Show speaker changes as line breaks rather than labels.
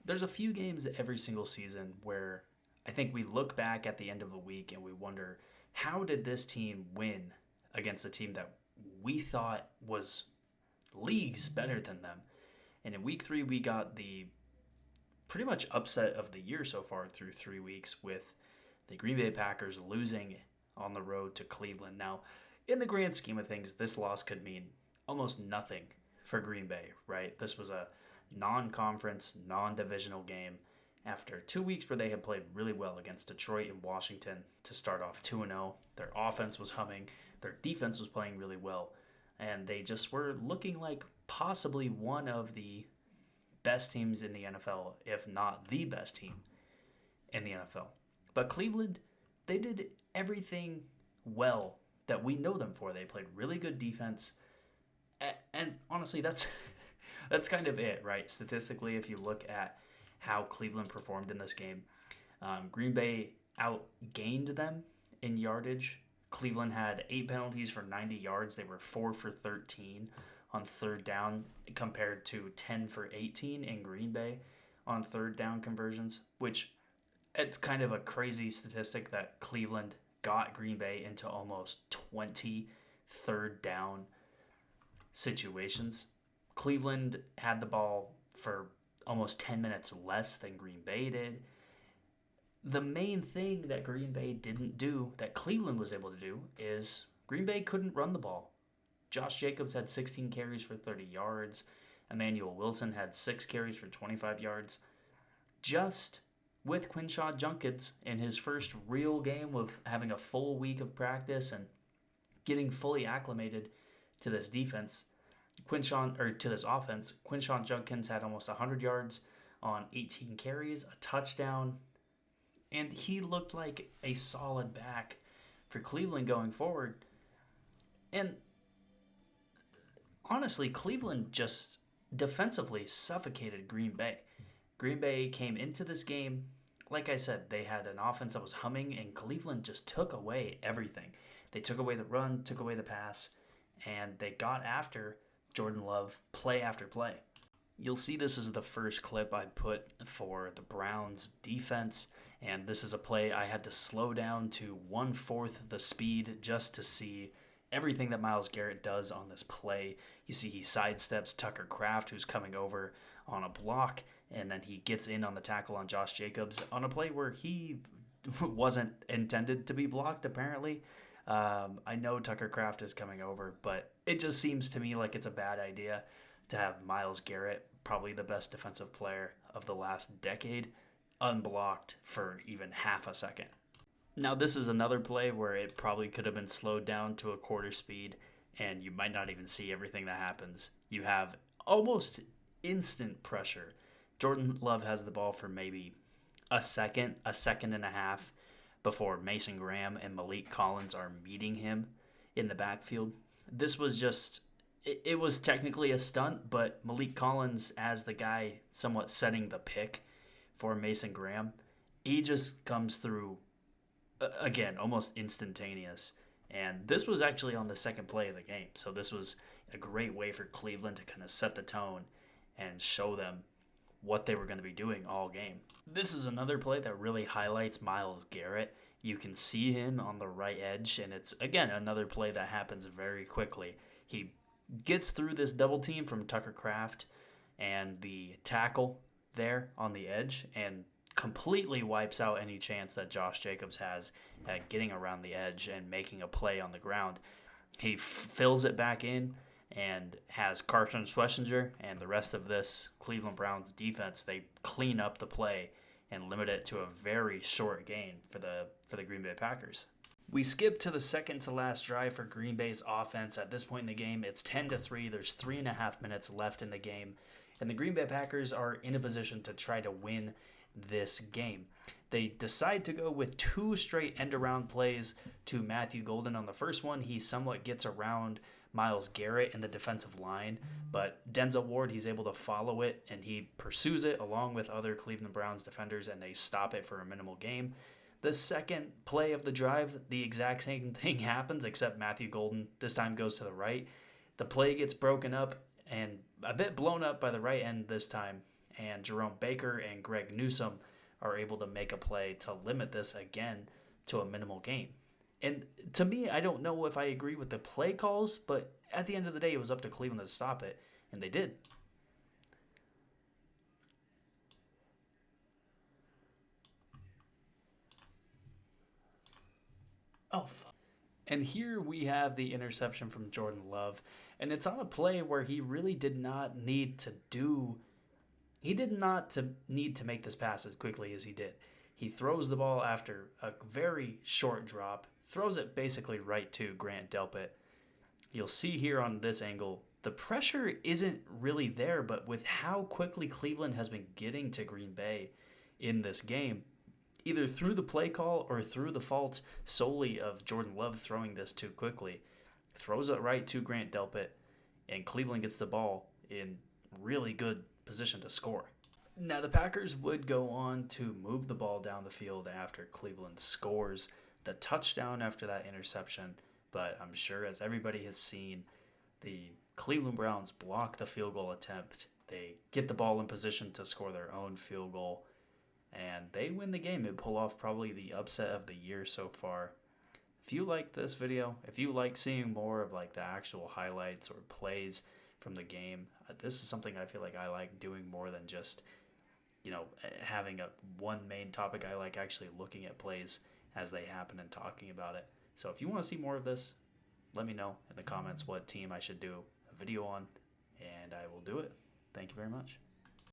There's a few games every single season where I think we look back at the end of a week and we wonder, how did this team win against a team that we thought was leagues better than them? And in week 3, we got the pretty much upset of the year so far through 3 weeks with the Green Bay Packers losing on the road to Cleveland. Now, in the grand scheme of things, this loss could mean almost nothing for Green Bay, right? This was a non conference, non divisional game after 2 weeks where they had played really well against Detroit and Washington to start off 2-0. Their offense was humming, their defense was playing really well, and they just were looking like possibly one of the best teams in the NFL, if not the best team in the NFL. But Cleveland, they did everything well that we know them for. They played really good defense. And honestly, that's kind of it, right? Statistically, if you look at how Cleveland performed in this game, Green Bay outgained them in yardage. Cleveland had 8 penalties for 90 yards. They were 4 for 13 on third down compared to 10 for 18 in Green Bay on third down conversions, which it's kind of a crazy statistic that Cleveland got Green Bay into almost 20 third down situations. Cleveland had the ball for almost 10 minutes less than Green Bay did. The main thing that Green Bay didn't do that Cleveland was able to do is Green Bay couldn't run the ball. Josh Jacobs had 16 carries for 30 yards. Emmanuel Wilson had 6 carries for 25 yards. Just with Quinshaw Junkins in his first real game of having a full week of practice and getting fully acclimated to this defense, to this offense, Quinshaw Junkins had almost 100 yards on 18 carries, a touchdown, and he looked like a solid back for Cleveland going forward. And honestly, Cleveland just defensively suffocated Green Bay. Green Bay came into this game, like I said, they had an offense that was humming, and Cleveland just took away everything. They took away the run, took away the pass, and they got after Jordan Love play after play. You'll see this is the first clip I put for the Browns defense, and this is a play I had to slow down to 1/4 the speed just to see everything that Myles Garrett does on this play. You see he sidesteps Tucker Kraft, who's coming over on a block, and then he gets in on the tackle on Josh Jacobs on a play where he wasn't intended to be blocked, apparently. I know Tucker Kraft is coming over, but it just seems to me like it's a bad idea to have Myles Garrett, probably the best defensive player of the last decade, unblocked for even half a second. Now, this is another play where it probably could have been slowed down to a quarter speed, and you might not even see everything that happens. You have almost instant pressure. Jordan Love has the ball for maybe a second and a half before Mason Graham and Malik Collins are meeting him in the backfield. This was just, it was technically a stunt, but Malik Collins, as the guy somewhat setting the pick for Mason Graham, he just comes through, again, almost instantaneous. And this was actually on the second play of the game. So this was a great way for Cleveland to kind of set the tone and show them what they were going to be doing all game. This is another play that really highlights Myles Garrett. You can see him on the right edge, and it's, again, another play that happens very quickly. He gets through this double team from Tucker Kraft and the tackle there on the edge and completely wipes out any chance that Josh Jacobs has at getting around the edge and making a play on the ground. He fills it back in and has Carson Schlesinger and the rest of this Cleveland Browns defense. They clean up the play and limit it to a very short gain for the Green Bay Packers. We skip to the second to last drive for Green Bay's offense. At this point in the game, it's 10-3. There's 3.5 minutes left in the game, and the Green Bay Packers are in a position to try to win this game. They decide to go with 2 straight end-around plays to Matthew Golden. On the first one, he somewhat gets around Myles Garrett in the defensive line, but Denzel Ward, he's able to follow it, and he pursues it along with other Cleveland Browns defenders, and they stop it for a minimal gain. The second play of the drive, the exact same thing happens, except Matthew Golden this time goes to the right. The play gets broken up and a bit blown up by the right end this time, And Jerome Baker and Greg Newsome are able to make a play to limit this again to a minimal gain. And to me, I don't know if I agree with the play calls, but at the end of the day, it was up to Cleveland to stop it, and they did. Oh, fuck. And here we have the interception from Jordan Love, and it's on a play where he really did not need to do. He did not need to make this pass as quickly as he did. He throws the ball after a very short drop, throws it basically right to Grant Delpit. You'll see here on this angle, the pressure isn't really there, but with how quickly Cleveland has been getting to Green Bay in this game, either through the play call or through the fault solely of Jordan Love throwing this too quickly, throws it right to Grant Delpit, and Cleveland gets the ball in really good position to score. Now, the Packers would go on to move the ball down the field after Cleveland scores the touchdown after that interception, but I'm sure, as everybody has seen, the Cleveland Browns block the field goal attempt. They get the ball in position to score their own field goal, and they win the game and pull off probably the upset of the year so far. If you like this video, if you like seeing more of like the actual highlights or plays from the game, this is something I feel like I like doing more than just, having a one main topic. I like actually looking at plays as they happen and talking about it. So if you want to see more of this, let me know in the comments what team I should do a video on, and I will do it. Thank you very much.